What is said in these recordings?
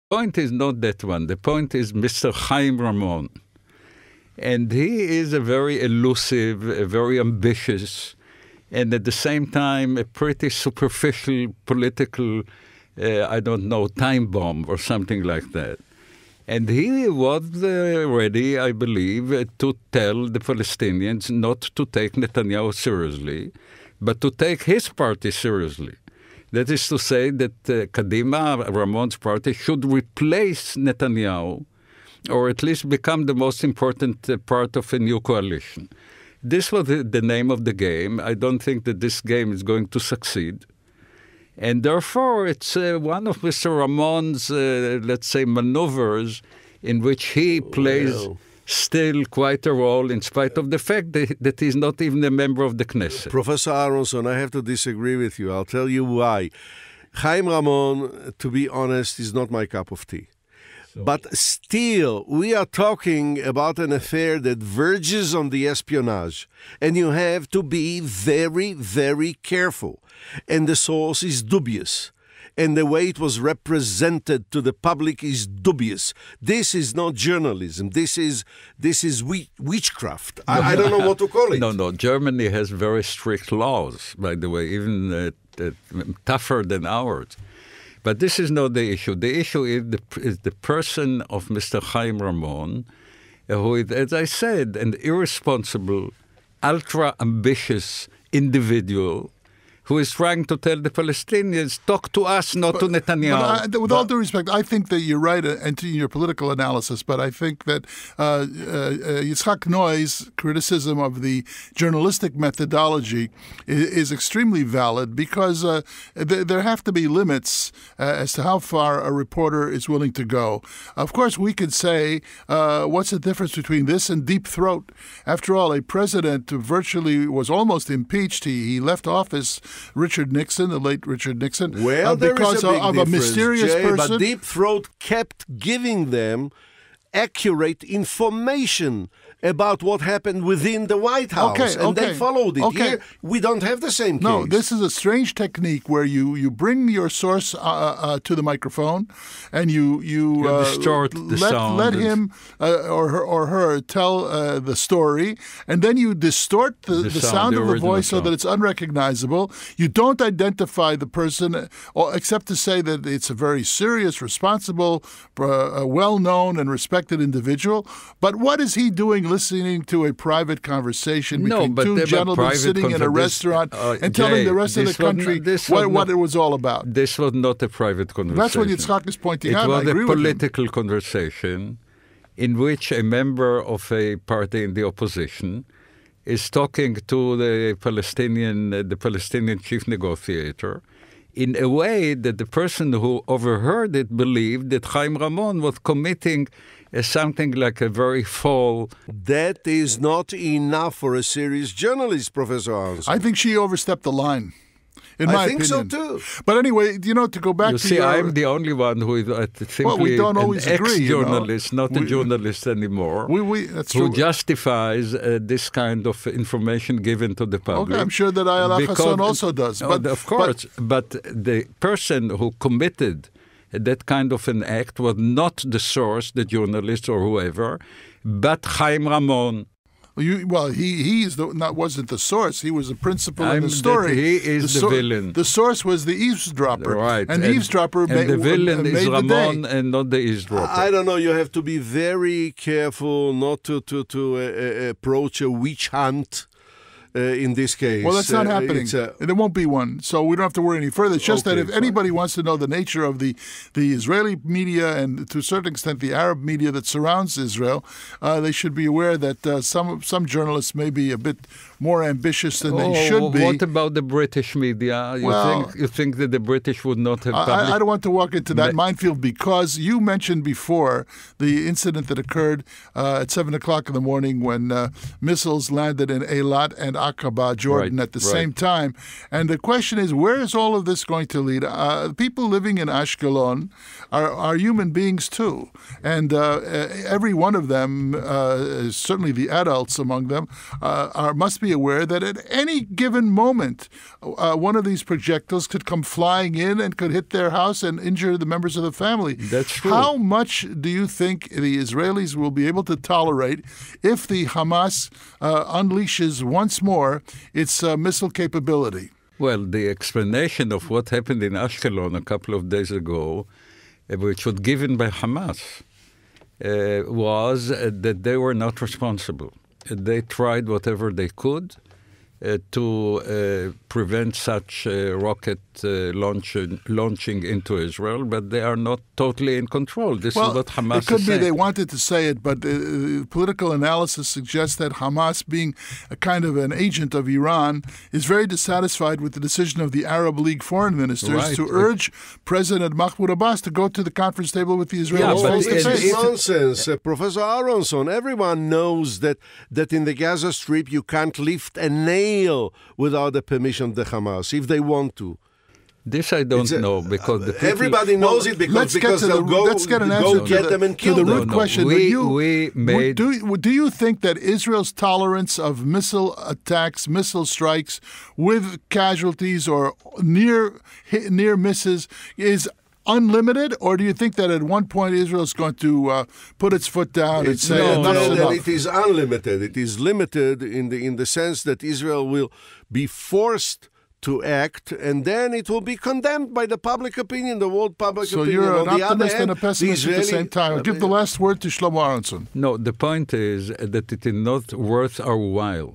point is not that one. The point is Mr. Chaim Ramon. And he is a very elusive, a very ambitious, and at the same time a pretty superficial political, time bomb or something like that. And he was ready, I believe, to tell the Palestinians not to take Netanyahu seriously, but to take his party seriously. That is to say that Kadima, Ramon's party, should replace Netanyahu, or at least become the most important part of a new coalition. This was the name of the game. I don't think that this game is going to succeed. And therefore, it's one of Mr. Ramon's, let's say, maneuvers in which he plays still quite a role in spite of the fact that he's not even a member of the Knesset. Professor Aronson, I have to disagree with you. I'll tell you why. Chaim Ramon, to be honest, is not my cup of tea. But still, we are talking about an affair that verges on the espionage. And you have to be very, very careful. And the source is dubious. And the way it was represented to the public is dubious. This is not journalism. This is witchcraft. I don't know what to call it. No. Germany has very strict laws, by the way, even tougher than ours. But this is not the issue. The issue is the person of Mr. Chaim Ramon, who is, as I said, an irresponsible, ultra-ambitious individual who is trying to tell the Palestinians, talk to us, not to Netanyahu. With all due respect, I think that you're right in your political analysis, but I think that Yitzhak Noy's criticism of the journalistic methodology is extremely valid because there have to be limits as to how far a reporter is willing to go. Of course, we could say, what's the difference between this and deep throat? After all, a president virtually was almost impeached. He left office. Richard Nixon, the late Richard Nixon, well, because of a mysterious person. But Deep Throat kept giving them accurate information about what happened within the White House, and they followed it. Here, we don't have the same case. No, this is a strange technique where you bring your source to the microphone, and you distort the sound. Let him or her tell the story, and then you distort the sound of the voice so that it's unrecognizable. You don't identify the person, except to say that it's a very serious, responsible, well-known and respected individual. But what is he doing listening to a private conversation between two gentlemen sitting in a restaurant and telling the rest of the country what it was all about? This was not a private conversation. That's what Yitzhak is pointing out. It was a political conversation in which a member of a party in the opposition is talking to the Palestinian chief negotiator in a way that the person who overheard it believed that Chaim Ramon was committing something like a very foul... That is not enough for a serious journalist, Professor Aronson. I think she overstepped the line. In my opinion. I think so too. But anyway, to go back to your... I'm the only one who is simply an ex-journalist, not a journalist anymore, that's true. Who justifies this kind of information given to the public. Okay, I'm sure that Ayala Hassan also does. But the person who committed that kind of an act was not the source, the journalist or whoever, but Chaim Ramon. He wasn't the source. He was the principal in the story. He is the villain. The source was the eavesdropper. Right. And the eavesdropper made the day. And the villain is Ramon and not the eavesdropper. I don't know. You have to be very careful not to approach a witch hunt. In this case. Well, that's not happening. There won't be one, so we don't have to worry any further. It's just that if anybody wants to know the nature of the Israeli media and to a certain extent the Arab media that surrounds Israel, they should be aware that some journalists may be a bit more ambitious than they should be. What about the British media? You think that the British would not have published? I don't want to walk into that minefield because you mentioned before the incident that occurred at 7 o'clock in the morning when missiles landed in Eilat, and Aqaba, Jordan, at the same time. And the question is, where is all of this going to lead? People living in Ashkelon are human beings too. And every one of them, certainly the adults among them, must be aware that at any given moment, one of these projectiles could come flying in and could hit their house and injure the members of the family. That's true. How much do you think the Israelis will be able to tolerate if the Hamas unleashes once more its missile capability? Well, the explanation of what happened in Ashkelon a couple of days ago, which was given by Hamas, was that they were not responsible. They tried whatever they could to prevent such rocket launching into Israel, but they are not totally in control. This is what Hamas is saying. It could be they wanted to say it, but political analysis suggests that Hamas, being a kind of an agent of Iran, is very dissatisfied with the decision of the Arab League foreign ministers to urge President Mahmoud Abbas to go to the conference table with the Israelis face to face. It's nonsense. Professor Aronson, everyone knows that in the Gaza Strip you can't lift a nail without the permission of the Hamas, if they want to. This I don't know, because the people, everybody knows it because they'll go get them and kill them. To the root question. Do you think that Israel's tolerance of missile attacks, missile strikes with casualties or near misses is unlimited, or do you think that at one point Israel is going to put its foot down and say enough's enough? It is unlimited. It is limited in the sense that Israel will be forced to act, and then it will be condemned by the public opinion, the world public opinion. So you're an optimist and a pessimist at the same time. I'll give the last word to Shlomo Aronson. No, the point is that it is not worth our while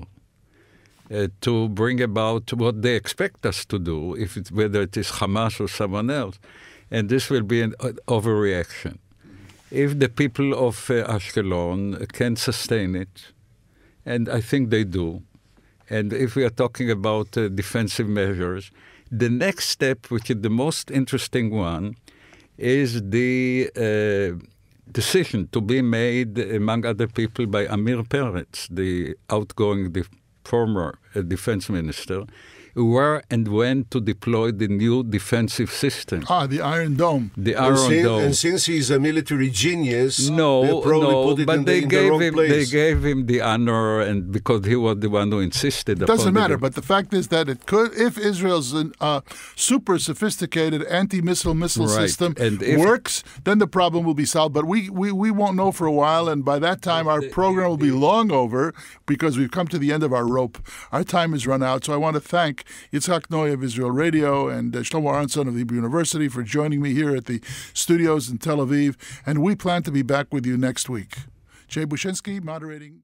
to bring about what they expect us to do, whether it is Hamas or someone else. And this will be an overreaction. If the people of Ashkelon can sustain it, and I think they do, and if we are talking about defensive measures, the next step, which is the most interesting one, is the decision to be made, among other people, by Amir Peretz, the former defense minister, where and when to deploy the new defensive system. The Iron Dome. The Iron Dome. And since he's a military genius, they gave him the honor, and because he was the one who insisted. It doesn't matter, but the fact is that it could, if Israel's super sophisticated anti-missile system works, then the problem will be solved. But we won't know for a while, and by that time our program will be long over because we've come to the end of our rope. Our time has run out, so I want to thank Yitzhak Noy of Israel Radio and Shlomo Aronson of the Hebrew University for joining me here at the studios in Tel Aviv. And we plan to be back with you next week. Jay Bushinsky, moderating.